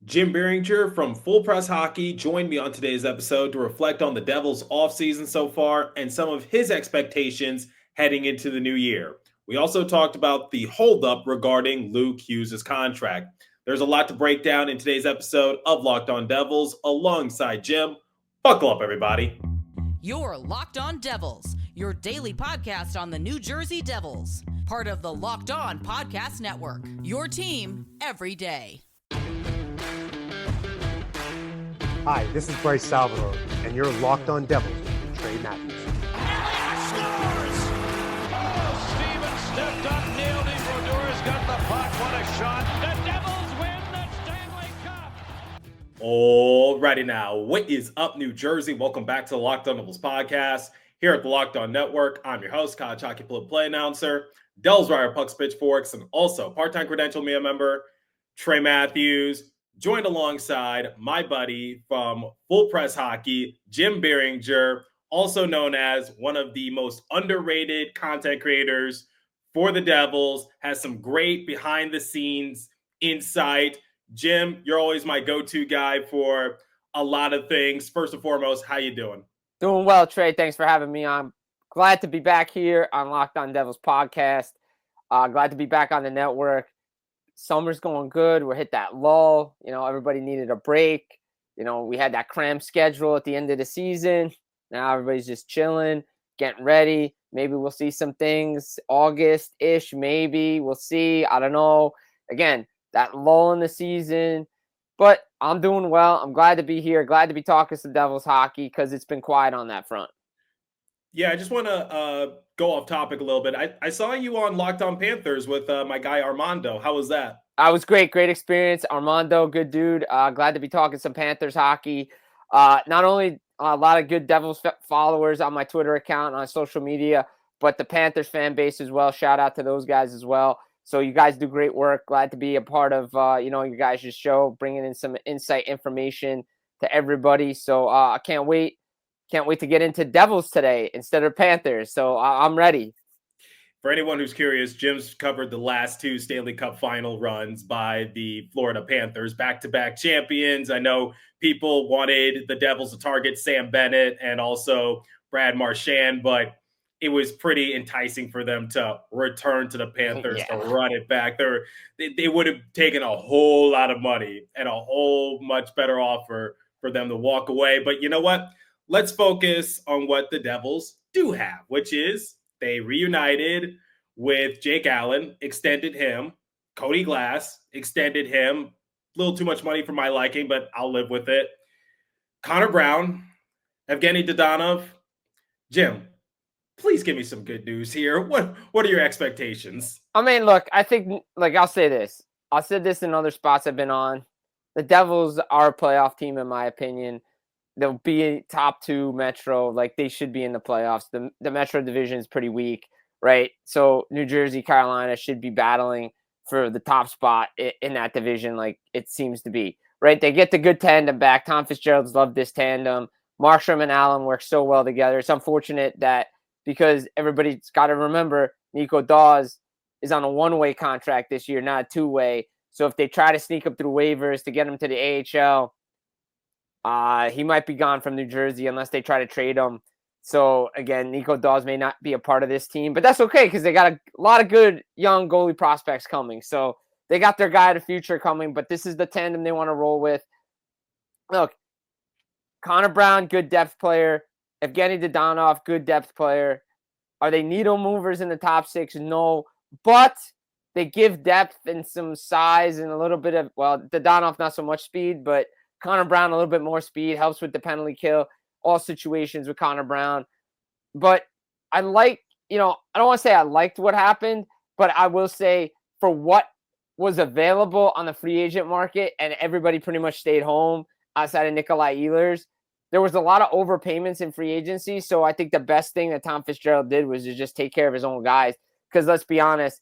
Jim Biringer from Full Press Hockey joined me on today's episode to reflect on the Devils' offseason so far and some of his expectations heading into the new year. We also talked about the holdup regarding Luke Hughes' contract. There's a lot to break down in today's episode of Locked On Devils alongside Jim. Buckle up, everybody. You're Locked On Devils, your daily podcast on the New Jersey Devils, part of the Locked On Podcast Network, your team every day. Hi, this is Bryce Salvador, and you're Locked On Devils with Trey Matthews. Scores! Oh, Steven stepped up, nailed it. Brodor's got the puck. What a shot. The Devils win the Stanley Cup. Alrighty now, what is up, New Jersey? Welcome back to the Locked On Devils podcast here at the Locked On Network. I'm your host, college hockey play announcer, Devils Wire Pucks Pitchforks, and also part-time credential media member, Trey Matthews. Joined alongside my buddy from Full Press Hockey, Jim Biringer, also known as one of the most underrated content creators for the Devils, has some great behind-the-scenes insight. Jim, you're always my go-to guy for a lot of things. First and foremost, how you doing? Doing well, Trey. Thanks for having me on. Glad to be back here on Locked On Devils podcast. Glad to be back on the network. Summer's going good. We're hit that lull. Everybody needed a break. We had that crammed schedule at the end of the season. Now everybody's just chilling, getting ready. Maybe we'll see some things August-ish. Maybe we'll see. I don't know. Again, that lull in the season. But I'm doing well. I'm glad to be here. Glad to be talking some Devils hockey because it's been quiet on that front. Yeah, I just want to go off topic a little bit. I saw you on Locked On Panthers with my guy Armando. How was that? I was great. Great experience. Armando, good dude. Glad to be talking some Panthers hockey. Not only a lot of good Devils followers on my Twitter account and on social media, but the Panthers fan base as well. Shout out to those guys as well. So you guys do great work. Glad to be a part of, your guys' show, bringing in some insight information to everybody. So I can't wait. Can't wait to get into Devils today instead of Panthers. So I'm ready. For anyone who's curious, Jim's covered the last two Stanley Cup final runs by the Florida Panthers, back-to-back champions. I know people wanted the Devils to target Sam Bennett and also Brad Marchand, but it was pretty enticing for them to return to the Panthers to run it back. They would have taken a whole lot of money and a whole much better offer for them to walk away. But you know what? Let's focus on what the Devils do have, which is they reunited with Jake Allen, extended him. Cody Glass extended him. A little too much money for my liking, but I'll live with it. Connor Brown, Evgeny Dadonov. Jim, please give me some good news here. What are your expectations? I mean, look, I think, I'll say this. I've said this in other spots I've been on. The Devils are a playoff team, in my opinion. They'll be top two Metro. They should be in the playoffs. The Metro division is pretty weak, right? So New Jersey, Carolina should be battling for the top spot in that division, like it seems to be, right? They get the good tandem back. Tom Fitzgerald's loved this tandem. Markstrom and Allen work so well together. It's unfortunate that because everybody's got to remember Nico Dawes is on a one-way contract this year, not a two-way. So if they try to sneak up through waivers to get him to the AHL, he might be gone from New Jersey unless they try to trade him. So, again, Nico Dawes may not be a part of this team, but that's okay because they got a lot of good young goalie prospects coming. So, they got their guy of the future coming, but this is the tandem they want to roll with. Look, Connor Brown, good depth player. Evgeny Dadonov, good depth player. Are they needle movers in the top six? No, but they give depth and some size and a little bit of, Dadonov, not so much speed, but Connor Brown, a little bit more speed, helps with the penalty kill, all situations with Connor Brown. But I don't want to say I liked what happened, but I will say for what was available on the free agent market and everybody pretty much stayed home outside of Nikolai Ehlers, there was a lot of overpayments in free agency. So I think the best thing that Tom Fitzgerald did was to just take care of his own guys. Because let's be honest,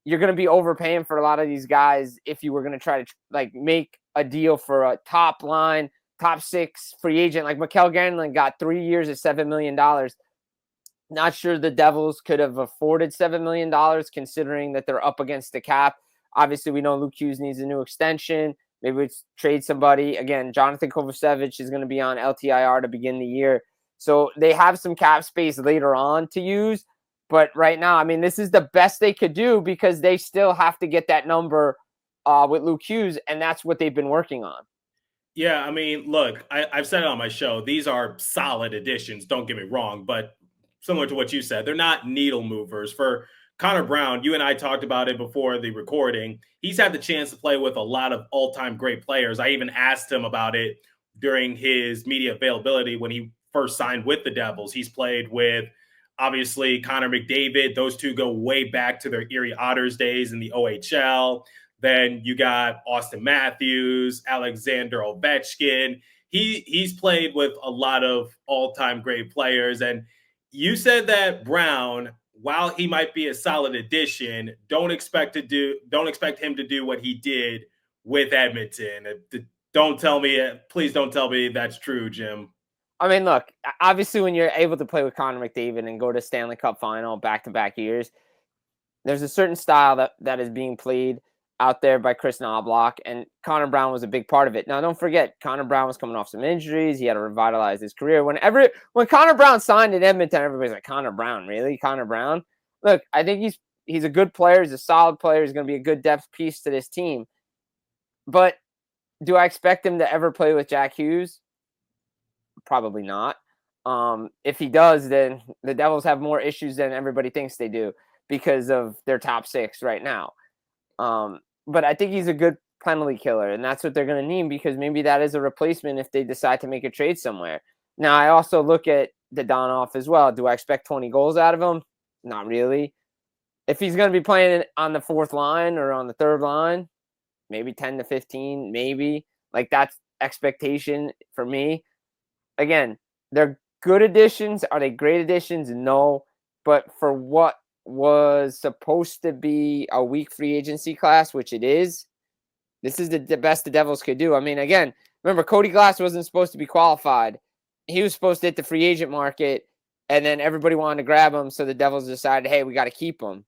you're going to be overpaying for a lot of these guys if you were going to try to make a deal for a top line, top six free agent. Like Mikael Granlund got 3 years at $7 million. Not sure the Devils could have afforded $7 million considering that they're up against the cap. Obviously, we know Luke Hughes needs a new extension. Maybe we trade somebody. Again, Jonathan Kovacevic is going to be on LTIR to begin the year. So they have some cap space later on to use. But right now, I mean, this is the best they could do because they still have to get that number with Luke Hughes, and that's what they've been working on. Yeah, I mean, look, I've said it on my show. These are solid additions, don't get me wrong, but similar to what you said, they're not needle movers. For Connor Brown, you and I talked about it before the recording. He's had the chance to play with a lot of all-time great players. I even asked him about it during his media availability when he first signed with the Devils. He's played with, obviously, Connor McDavid. Those two go way back to their Erie Otters days in the OHL. Then you got Austin Matthews, Alexander Ovechkin. He's played with a lot of all-time great players. And you said that Brown, while he might be a solid addition, don't expect him to do what he did with Edmonton. Please don't tell me that's true, Jim. I mean, look, obviously when you're able to play with Connor McDavid and go to Stanley Cup final back-to-back years, there's a certain style that is being played out there by Chris Knobloch, and Connor Brown was a big part of it. Now, don't forget, Connor Brown was coming off some injuries. He had to revitalize his career. When Connor Brown signed in Edmonton, everybody's like, Connor Brown, really? Connor Brown? Look, I think he's a good player. He's a solid player. He's going to be a good depth piece to this team. But do I expect him to ever play with Jack Hughes? Probably not. If he does, then the Devils have more issues than everybody thinks they do because of their top six right now. But I think he's a good penalty killer, and that's what they're going to need because maybe that is a replacement if they decide to make a trade somewhere. Now, I also look at Dadonov as well. Do I expect 20 goals out of him? Not really. If he's going to be playing on the fourth line or on the third line, maybe 10 to 15, maybe. Like, that's expectation for me. Again, they're good additions. Are they great additions? No. But for what was supposed to be a weak free agency class, which it is, this is the best the Devils could do. I mean, again, remember, Cody Glass wasn't supposed to be qualified. He was supposed to hit the free agent market, and then everybody wanted to grab him, so the Devils decided, hey, we got to keep him.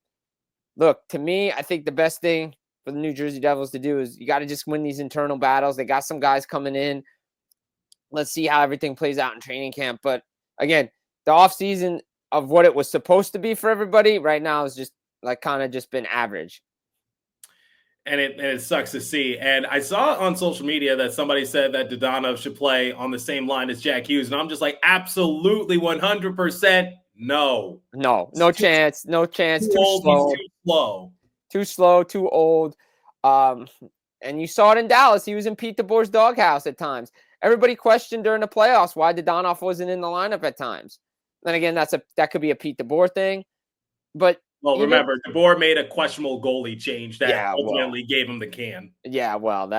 Look, to me, I think the best thing for the New Jersey Devils to do is you got to just win these internal battles. They got some guys coming in. Let's see how everything plays out in training camp. But, again, the offseason of what it was supposed to be for everybody right now is just like kind of just been average. And it sucks to see. And I saw on social media that somebody said that Dadonov should play on the same line as Jack Hughes. And I'm just like, absolutely 100% no. No chance. No chance. Too slow, too old. And you saw it in Dallas. He was in Pete DeBoer's doghouse at times. Everybody questioned during the playoffs why Dadonov wasn't in the lineup at times. And again, that could be a Pete DeBoer thing. But remember, DeBoer made a questionable goalie change that ultimately gave him the can. Yeah, well,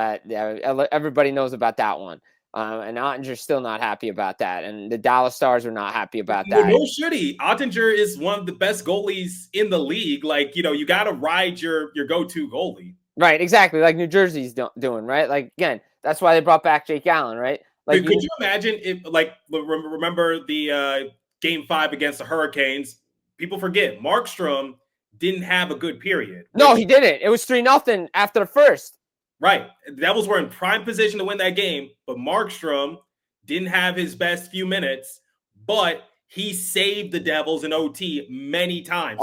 everybody knows about that one. And Ottinger's still not happy about that. And the Dallas Stars are not happy about that. No, should he? Ottinger is one of the best goalies in the league. Like, you got to ride your go-to goalie. Right, exactly. Like New Jersey's doing, right? Like, again, that's why they brought back Jake Allen, right? Like, could you imagine if, like, remember the Game 5 against the Hurricanes? People forget Markstrom didn't have a good period. No, he didn't. It was 3-0 after the first. Right. The Devils were in prime position to win that game, but Markstrom didn't have his best few minutes, but he saved the Devils in OT many times.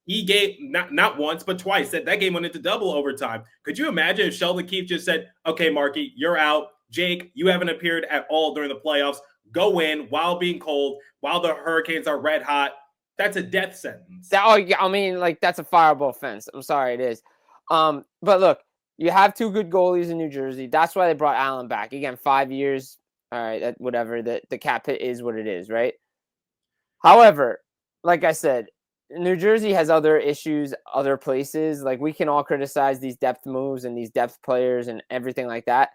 He gave not once, but twice. That game went into double overtime. Could you imagine if Sheldon Keefe just said, okay, Marky, you're out. Jake, you haven't appeared at all during the playoffs. Go in while being cold, while the Hurricanes are red hot. That's a death sentence. I mean, like, that's a fireable offense. I'm sorry, it is. But look, you have two good goalies in New Jersey. That's why they brought Allen back. Again, 5 years. All right, whatever. The cap hit is what it is, right? However, like I said, New Jersey has other issues, other places. Like, we can all criticize these depth moves and these depth players and everything like that.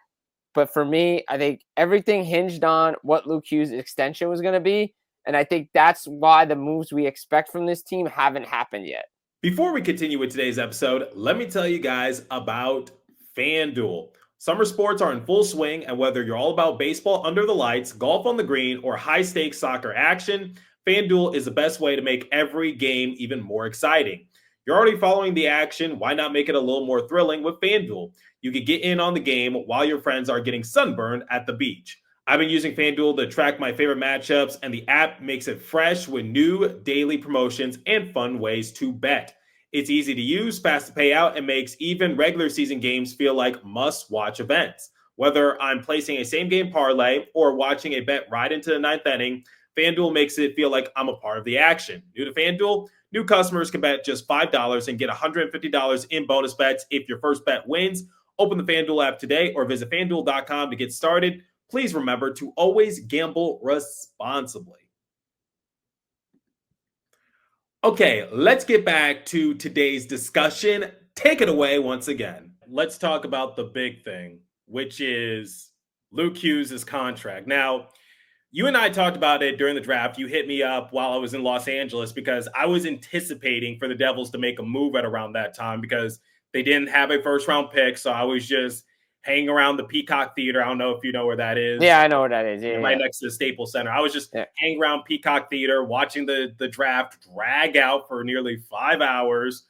But for me, I think everything hinged on what Luke Hughes' extension was going to be. And I think that's why the moves we expect from this team haven't happened yet. Before we continue with today's episode, let me tell you guys about FanDuel. Summer sports are in full swing, and whether you're all about baseball under the lights, golf on the green, or high-stakes soccer action, FanDuel is the best way to make every game even more exciting. You're already following the action. Why not make it a little more thrilling with FanDuel? You can get in on the game while your friends are getting sunburned at the beach. I've been using FanDuel to track my favorite matchups, and the app makes it fresh with new daily promotions and fun ways to bet. It's easy to use, fast to pay out, and makes even regular season games feel like must-watch events. Whether I'm placing a same-game parlay or watching a bet right into the ninth inning, FanDuel makes it feel like I'm a part of the action. New to FanDuel? New customers can bet just $5 and get $150 in bonus bets if your first bet wins. Open the FanDuel app today or visit FanDuel.com to get started. Please remember to always gamble responsibly. Okay, let's get back to today's discussion. Take it away once again. Let's talk about the big thing, which is Luke Hughes' contract. Now, you and I talked about it during the draft. You hit me up while I was in Los Angeles because I was anticipating for the Devils to make a move at around that time because they didn't have a first-round pick, so I was just hanging around the Peacock Theater. I don't know if you know where that is. Yeah, I know where that is. Yeah, right next to the Staples Center. I was just hanging around Peacock Theater, watching the draft drag out for nearly 5 hours,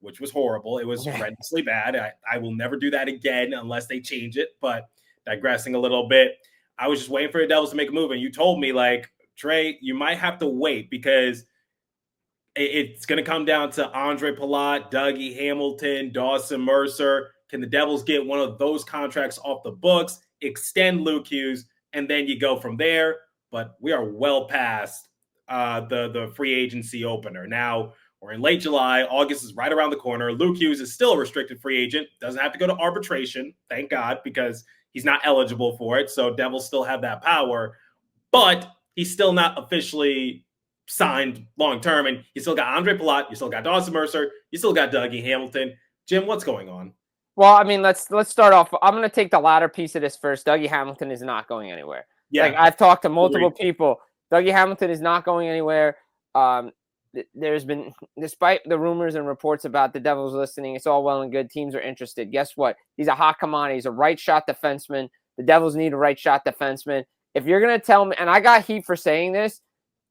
which was horrible. It was horrendously bad. I will never do that again unless they change it, but digressing a little bit, I was just waiting for the Devils to make a move, and you told me, like, Trey, you might have to wait because it's going to come down to Andre Palat, Dougie Hamilton, Dawson Mercer. Can the Devils get one of those contracts off the books, extend Luke Hughes, and then you go from there? But we are well past the free agency opener. Now, we're in late July. August is right around the corner. Luke Hughes is still a restricted free agent. Doesn't have to go to arbitration, thank God, because he's not eligible for it. So Devils still have that power. But he's still not officially signed long-term. And you still got Andre Palat. You still got Dawson Mercer. You still got Dougie Hamilton. Jim, what's going on? Well, I mean, let's start off. I'm going to take the latter piece of this first. Dougie Hamilton is not going anywhere. Yeah. Like, I've talked to multiple people. Dougie Hamilton is not going anywhere. There's been, despite the rumors and reports about the Devils listening, it's all well and good. Teams are interested. Guess what? He's a hot commodity. He's a right shot defenseman. The Devils need a right shot defenseman. If you're going to tell me, and I got heat for saying this,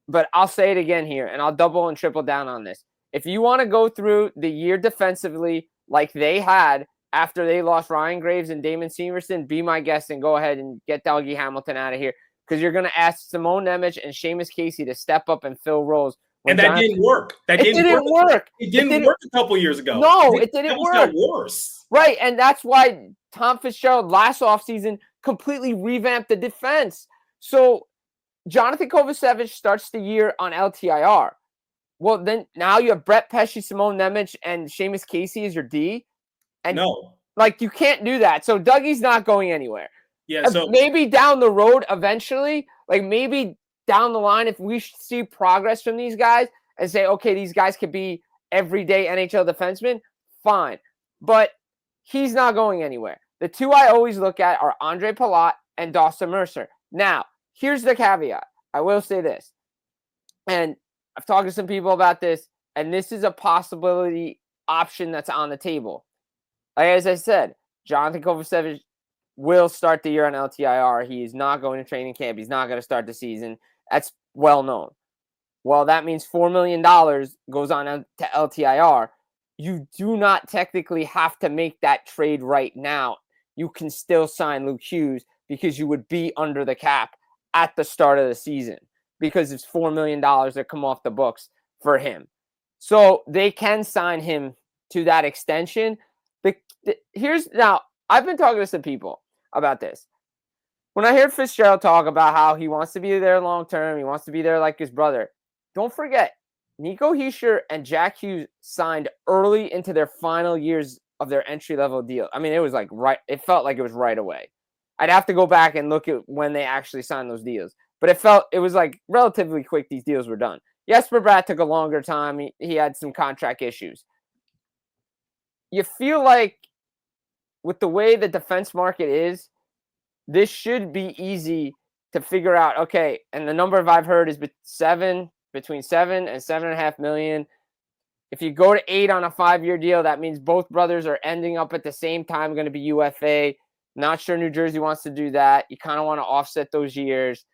but I'll say it again here, and I'll double and triple down on this. If you want to go through the year defensively like they had after they lost Ryan Graves and Damon Severson, be my guest and go ahead and get Dougie Hamilton out of here, because you're going to ask Simone Nemec and Seamus Casey to step up and fill roles. And that didn't work. It didn't work. It didn't work a couple years ago. No, it didn't work. Got worse. Right, and that's why Tom Fitzgerald last offseason completely revamped the defense. So Jonathan Kovacevic starts the year on LTIR. Well, then now you have Brett Pesce, Simone Nemec, and Seamus Casey as your D. And no, like, you can't do that. So Dougie's not going anywhere. Yeah, so maybe down the road eventually, like maybe down the line, if we see progress from these guys and say, okay, these guys could be everyday NHL defensemen, fine. But he's not going anywhere. The two I always look at are Andre Palat and Dawson Mercer. Now, here's the caveat. I will say this, and I've talked to some people about this, and this is a possibility option that's on the table. Like, as I said, Jonathan Kovacevic will start the year on LTIR. He is not going to training camp. He's not going to start the season. That's well known. Well, that means $4 million goes on to LTIR. You do not technically have to make that trade right now. You can still sign Luke Hughes because you would be under the cap at the start of the season because it's $4 million that come off the books for him. So they can sign him to that extension. Now, I've been talking to some people about this. When I hear Fitzgerald talk about how he wants to be there long-term, he wants to be there like his brother, don't forget, Nico Hischier and Jack Hughes signed early into their final years of their entry-level deal. I mean, it was like it felt like it was right away. I'd have to go back and look at when they actually signed those deals. But it was like relatively quick these deals were done. Jesper Bratt took a longer time. He had some contract issues. You feel like with the way the defense market is, this should be easy to figure out. Okay, and the number I've heard is between $7 and $7.5 million. If you go to 8 on a 5-year deal, that means both brothers are ending up at the same time going to be UFA. Not sure New Jersey wants to do that. You kind of want to offset those years.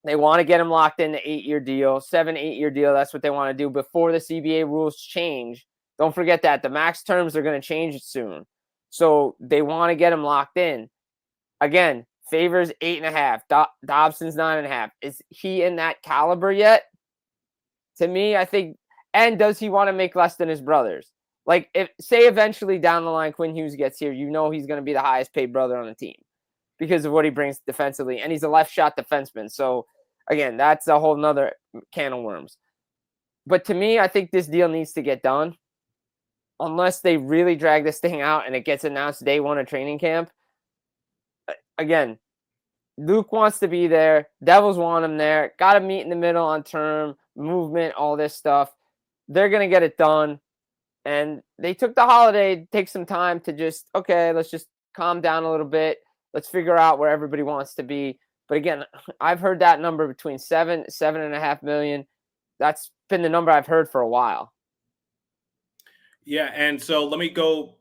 They want to get him locked in the 8-year deal, 7-8-year deal. That's what they want to do before the CBA rules change. Don't forget that the max terms are going to change soon. So they want to get him locked in. Again, Favors 8.5. Dobson's 9.5. Is he in that caliber yet? To me, I think. And does he want to make less than his brothers? Like, if say eventually down the line Quinn Hughes gets here, you know he's going to be the highest paid brother on the team because of what he brings defensively, and he's a left shot defenseman. So again, that's a whole nother can of worms. But to me, I think this deal needs to get done unless they really drag this thing out and it gets announced day one of training camp. Again, Luke wants to be there. Devils want him there. Got to meet in the middle on term, movement, all this stuff. They're going to get it done. And they took the holiday, take some time to just, okay, let's just calm down a little bit. Let's figure out where everybody wants to be. But again, I've heard that number between 7.5 million. That's been the number I've heard for a while. Yeah, and so let me go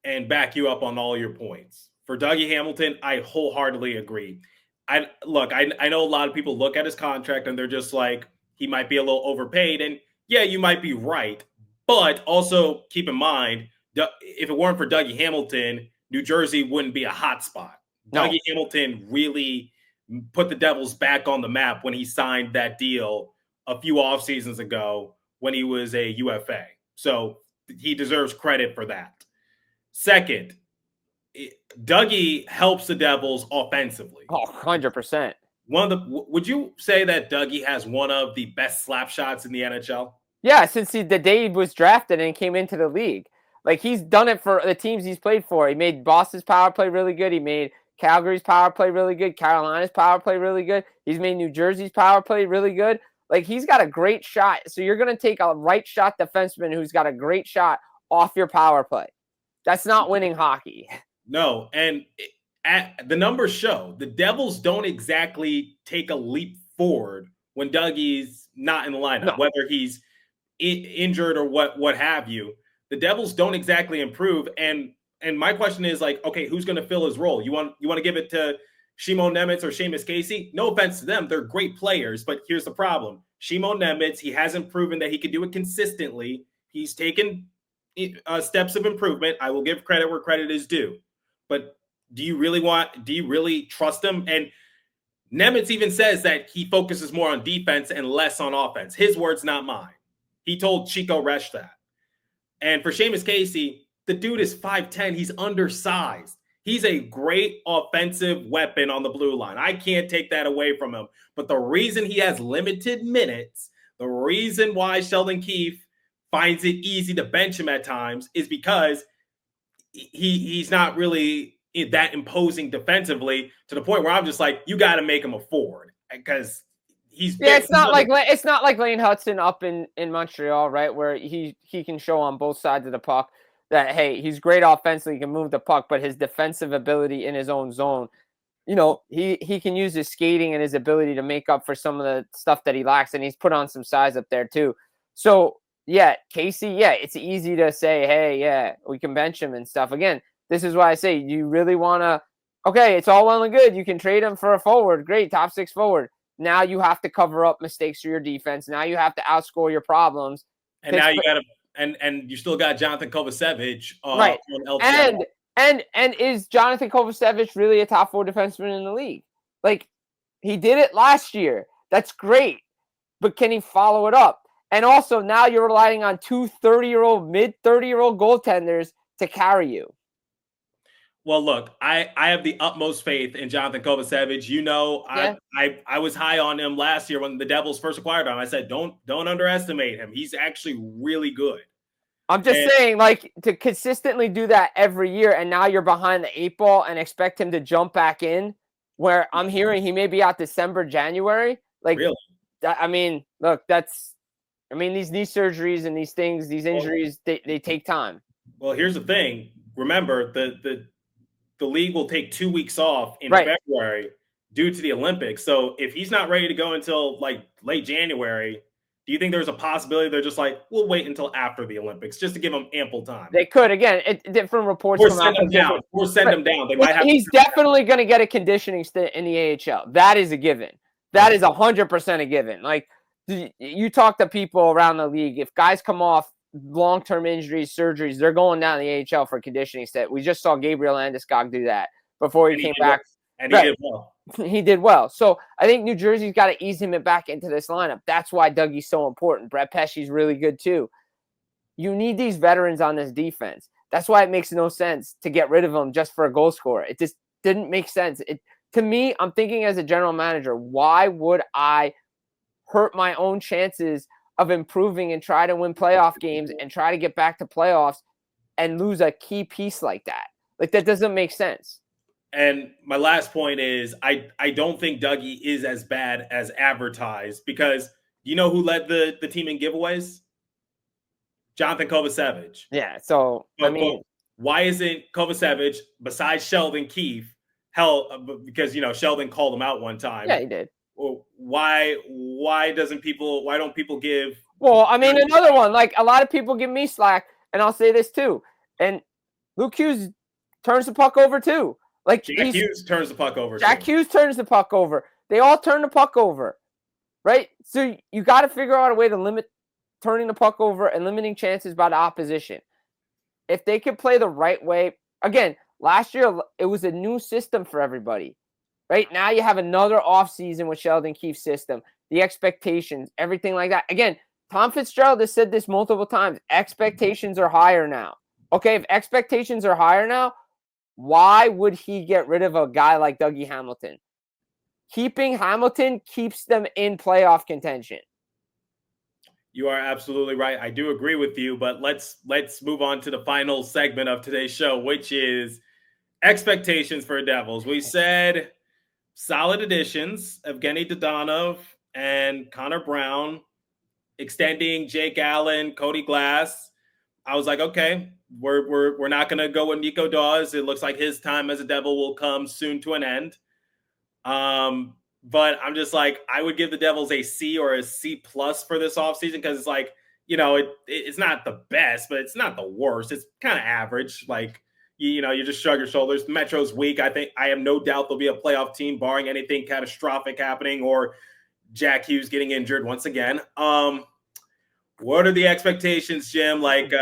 and back you up on all your points. For Dougie Hamilton, I wholeheartedly agree. I know a lot of people look at his contract and they're just like, he might be a little overpaid. And yeah, you might be right. But also keep in mind, if it weren't for Dougie Hamilton, New Jersey wouldn't be a hot spot. No. Dougie Hamilton really put the Devils back on the map when he signed that deal a few off seasons ago when he was a UFA. So he deserves credit for that. Second, Dougie helps the Devils offensively. Oh, 100%. Would you say that Dougie has one of the best slap shots in the NHL? Yeah, since the day he was drafted and came into the league. Like, he's done it for the teams he's played for. He made Boston's power play really good. He made Calgary's power play really good. Carolina's power play really good. He's made New Jersey's power play really good. Like, he's got a great shot. So you're going to take a right shot defenseman who's got a great shot off your power play. That's not winning hockey. No, and the numbers show the Devils don't exactly take a leap forward when Dougie's not in the lineup, No. whether he's injured or what have you. The Devils don't exactly improve. And my question is, like, okay, who's going to fill his role? You want to give it to Shimon Nemeth or Seamus Casey? No offense to them. They're great players, but here's the problem. Shimon Nemeth, he hasn't proven that he can do it consistently. He's taken steps of improvement. I will give credit where credit is due. But do you really trust him? And Nemeth even says that he focuses more on defense and less on offense. His words, not mine. He told Chico Resch that. And for Seamus Casey, the dude is 5'10". He's undersized. He's a great offensive weapon on the blue line. I can't take that away from him. But the reason he has limited minutes, the reason why Sheldon Keefe finds it easy to bench him at times is because he's not really that imposing defensively to the point where I'm just like, you got to make him a forward because he's it's not like Lane Hudson up in Montreal, right, where he can show on both sides of the puck that, hey, he's great offensively, he can move the puck, but his defensive ability in his own zone, he can use his skating and his ability to make up for some of the stuff that he lacks, and he's put on some size up there too. So yeah, Casey, yeah, it's easy to say, hey, yeah, we can bench him and stuff. Again, this is why I say you really want to, okay, it's all well and good. You can trade him for a forward. Great, top 6 forward. Now you have to cover up mistakes for your defense. Now you have to outscore your problems. And now you got to, and you still got Jonathan Kovacevic right. on LTL. And is Jonathan Kovacevic really a top 4 defenseman in the league? Like, he did it last year. That's great. But can he follow it up? And also, now you're relying on 2 mid-30-year-old goaltenders to carry you. Well, look, I have the utmost faith in Jonathan Kovacevic. Yeah. I was high on him last year when the Devils first acquired him. I said, don't underestimate him. He's actually really good. I'm just saying, like, to consistently do that every year, and now you're behind the 8 ball and expect him to jump back in, where I'm hearing he may be out December, January. Like, really? Look, these knee surgeries and these things, these injuries, they take time. Well, here's the thing. Remember, the league will take 2 weeks off in February due to the Olympics. So if he's not ready to go until like late January, do you think there's a possibility they're just like, we'll wait until after the Olympics just to give him ample time? They could. Again, different reports or send him down. Or send him down. They might have. He's definitely going to get a conditioning stint in the AHL. That is a given. That is 100% a given. Like, you talk to people around the league, if guys come off long-term injuries, surgeries, they're going down to the AHL for conditioning set. We just saw Gabriel Landeskog do that before he came back. And he did well. He did well. So I think New Jersey's got to ease him back into this lineup. That's why Dougie's so important. Brett Pesce's really good too. You need these veterans on this defense. That's why it makes no sense to get rid of them just for a goal scorer. It just didn't make sense. To me, I'm thinking as a general manager, why would I hurt my own chances of improving and try to win playoff games and try to get back to playoffs and lose a key piece like that? Like, that doesn't make sense. And my last point is I don't think Dougie is as bad as advertised, because you know who led the team in giveaways? Jonathan Kovacevic. Yeah, so, but why isn't Kovacevic, besides Sheldon Keefe, because, you know, Sheldon called him out one time. Yeah, he did. Well, why don't people give? Well, I mean, another one, like, a lot of people give me slack, and I'll say this too. And Luke Hughes turns the puck over too. Like, Jack Hughes turns the puck over. Hughes turns the puck over. They all turn the puck over, right? So you got to figure out a way to limit turning the puck over and limiting chances by the opposition. If they could play the right way, again, last year it was a new system for everybody, right? Now you have another offseason with Sheldon Keefe's system, the expectations, everything like that. Again, Tom Fitzgerald has said this multiple times. Expectations are higher now. Okay, if expectations are higher now, why would he get rid of a guy like Dougie Hamilton? Keeping Hamilton keeps them in playoff contention. You are absolutely right. I do agree with you, but let's move on to the final segment of today's show, which is expectations for Devils. We said solid additions, Evgeny Dodonov and Connor Brown, extending Jake Allen, Cody Glass. I was like, okay, we're not going to go with Nico Dawes. It looks like his time as a Devil will come soon to an end. But I'm just like, I would give the Devils a C or a C plus for this offseason, because it's like, you know, it's not the best, but it's not the worst. It's kind of average. Like, you know, you just shrug your shoulders. Metro's weak. I have no doubt they'll be a playoff team, barring anything catastrophic happening or Jack Hughes getting injured once again. What are the expectations, Jim? Like,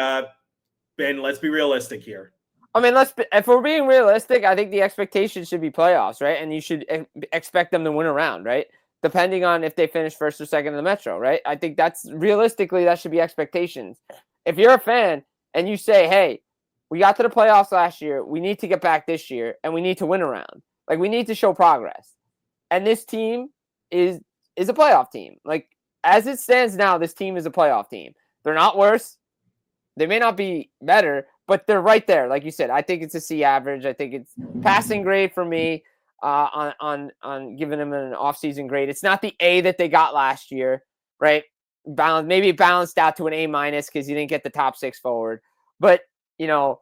Ben, let's be realistic here. I mean, if we're being realistic, I think the expectation should be playoffs, right? And you should expect them to win a round, right? Depending on if they finish first or second in the Metro, right? I think that's realistically, that should be expectations. If you're a fan and you say, hey, we got to the playoffs last year, we need to get back this year, and we need to win a round. Like, we need to show progress. And this team is a playoff team. Like, as it stands now, this team is a playoff team. They're not worse. They may not be better, but they're right there. Like you said, I think it's a C average. I think it's passing grade for me on giving them an offseason grade. It's not the A that they got last year, right? Maybe balanced out to an A minus because you didn't get the top 6 forward. But, you know,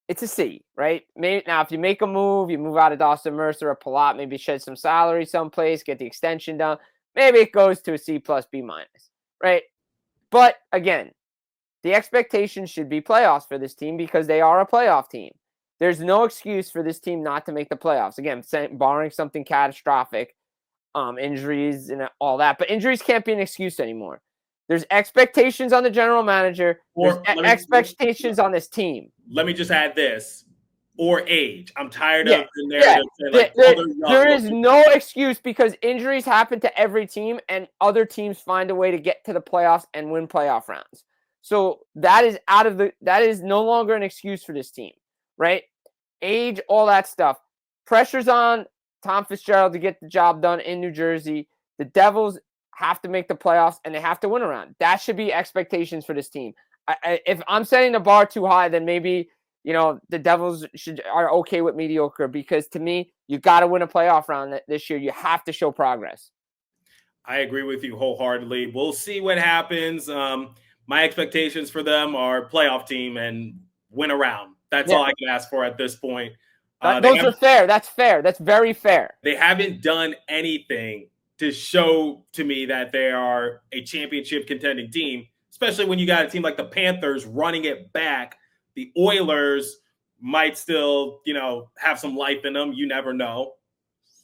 it's a C, right? Maybe now if you make a move, you move out of Dawson Mercer or Palat, maybe shed some salary someplace, get the extension done. Maybe it goes to a C plus B minus, right? But again, the expectation should be playoffs for this team because they are a playoff team. There's no excuse for this team not to make the playoffs. Again, barring something catastrophic, injuries and all that. But injuries can't be an excuse anymore. There's expectations on the general manager. There's expectations on this team. Let me just add this. Or age. I'm tired of the narrative. There is no excuse because injuries happen to every team and other teams find a way to get to the playoffs and win playoff rounds. So that is no longer an excuse for this team, right? Age, all that stuff. Pressure's on Tom Fitzgerald to get the job done in New Jersey. The Devils have to make the playoffs and they have to win a round. That should be expectations for this team. If I'm setting the bar too high, then maybe, you know, the Devils are okay with mediocre because to me, you got to win a playoff round this year. You have to show progress. I agree with you wholeheartedly. We'll see what happens. My expectations for them are playoff team and win a round. That's all I can ask for at this point. Those are fair. That's fair. That's very fair. They haven't done anything to show to me that they are a championship contending team, especially when you got a team like the Panthers running it back. The Oilers might still, you know, have some life in them. You never know.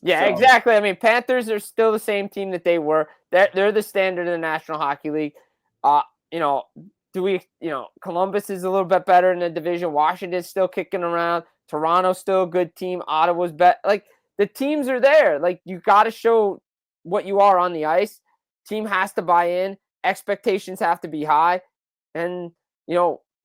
Yeah, So, exactly. I mean, Panthers are still the same team that they were. They're the standard of the National Hockey League. Uh, you know, Columbus is a little bit better in the division. Washington's still kicking around. Toronto's still a good team. Ottawa's better. Like, the teams are there. Like, you got to show what you are on the ice. Team has to buy in. Expectations have to be high. And,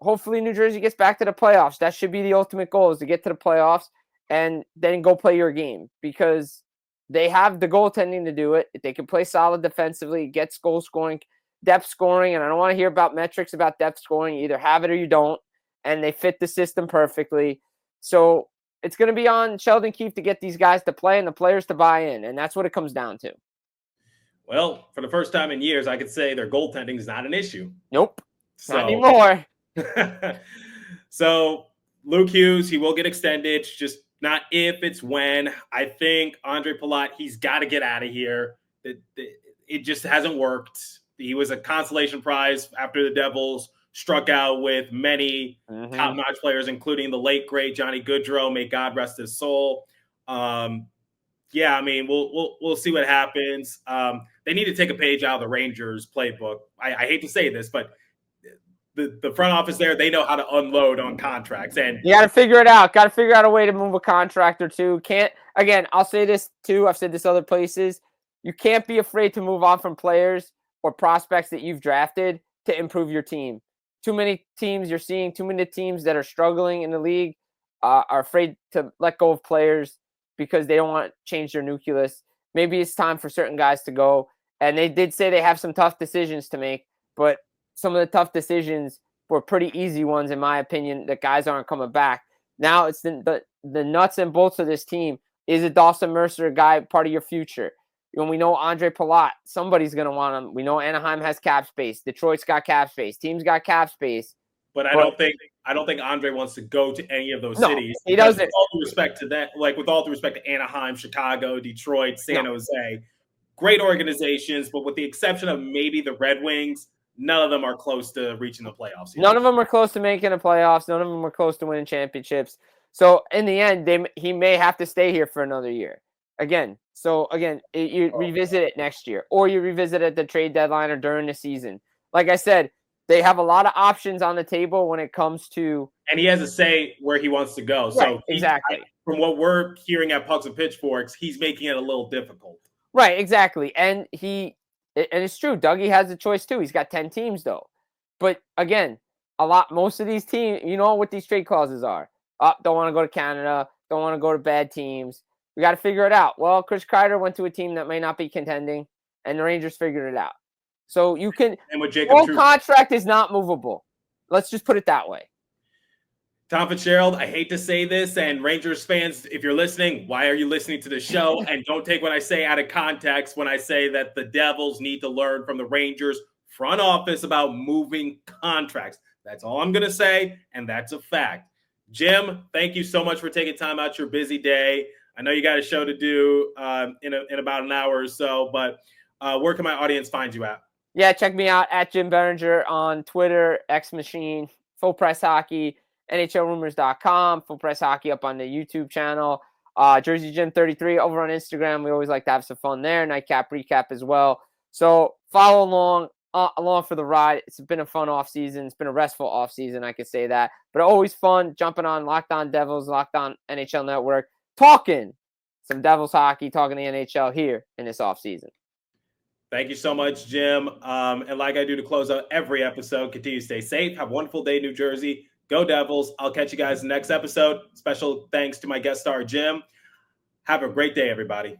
hopefully New Jersey gets back to the playoffs. That should be the ultimate goal, is to get to the playoffs and then go play your game, because they have the goaltending to do it. If they can play solid defensively, gets goal scoring, depth scoring, and I don't want to hear about metrics about depth scoring. You either have it or you don't, and they fit the system perfectly. So it's going to be on Sheldon Keefe to get these guys to play and the players to buy in, and that's what it comes down to. well, for the first time in years, I could say their goaltending is not an issue. Nope, not anymore. So Luke Hughes, he will get extended, just not if, it's when. I think Andre Palat, he's got to get out of here. It just hasn't worked. He was a consolation prize after the Devils struck out with many top-notch players, including the late, great Johnny Gaudreau. May God rest his soul. Yeah, I mean, we'll see what happens. They need to take a page out of the Rangers playbook. I hate to say this, but the front office there, they know how to unload on contracts. And you got to figure it out. Got to figure out a way to move a contract or two. I'll say this too. I've said this other places. You can't be afraid to move on from players or prospects that you've drafted to improve your team. Too many teams that are struggling in the league are afraid to let go of players because they don't want to change their nucleus. Maybe it's time for certain guys to go. And they did say they have some tough decisions to make, but some of the tough decisions were pretty easy ones, in my opinion, that guys aren't coming back. Now it's the nuts and bolts of this team. Is a Dawson Mercer guy part of your future? When we know Andre Palat, somebody's going to want him. We know Anaheim has cap space. Detroit's got cap space. Teams got cap space. But I don't think Andre wants to go to any of those cities. He doesn't. With all due respect to that, with all due respect to Anaheim, Chicago, Detroit, San Jose, great organizations, but with the exception of maybe the Red Wings, none of them are close to reaching the playoffs. None of them are close to making the playoffs. None of them are close to winning championships. So in the end, he may have to stay here for another year. You revisit it next year, or you revisit it at the trade deadline or during the season. Like I said, they have a lot of options on the table when it comes to. And he has a say where he wants to go. Right, so exactly. From what we're hearing at Pucks and Pitchforks, he's making it a little difficult. Right, exactly. And it's true. Dougie has a choice too. He's got 10 teams though. But again, most of these teams, you know what these trade clauses are. Don't want to go to Canada. Don't want to go to bad teams. We got to figure it out. Well, Chris Kreider went to a team that may not be contending, and the Rangers figured it out. So you can. And with Jacob True, contract is not movable. Let's just put it that way. Tom Fitzgerald, I hate to say this, and Rangers fans, if you're listening, why are you listening to the show? And don't take what I say out of context when I say that the Devils need to learn from the Rangers front office about moving contracts. That's all I'm going to say, and that's a fact. Jim, thank you so much for taking time out your busy day. I know you got a show to do in about an hour or so, but where can my audience find you at? Yeah, check me out at Jim Biringer on Twitter, X Machine, Full Press Hockey, NHLRumors.com, Full Press Hockey up on the YouTube channel, Jersey Jim 33 over on Instagram. We always like to have some fun there. Nightcap recap as well. So follow along for the ride. It's been a fun off season. It's been a restful off season, I could say that. But always fun jumping on Locked On Devils, Locked On NHL Network, talking some Devils hockey, talking the NHL here in this off season. Thank you so much, Jim. And like I do to close out every episode, continue to stay safe. Have a wonderful day, New Jersey. Go Devils. I'll catch you guys in the next episode. Special thanks to my guest star, Jim. Have a great day, everybody.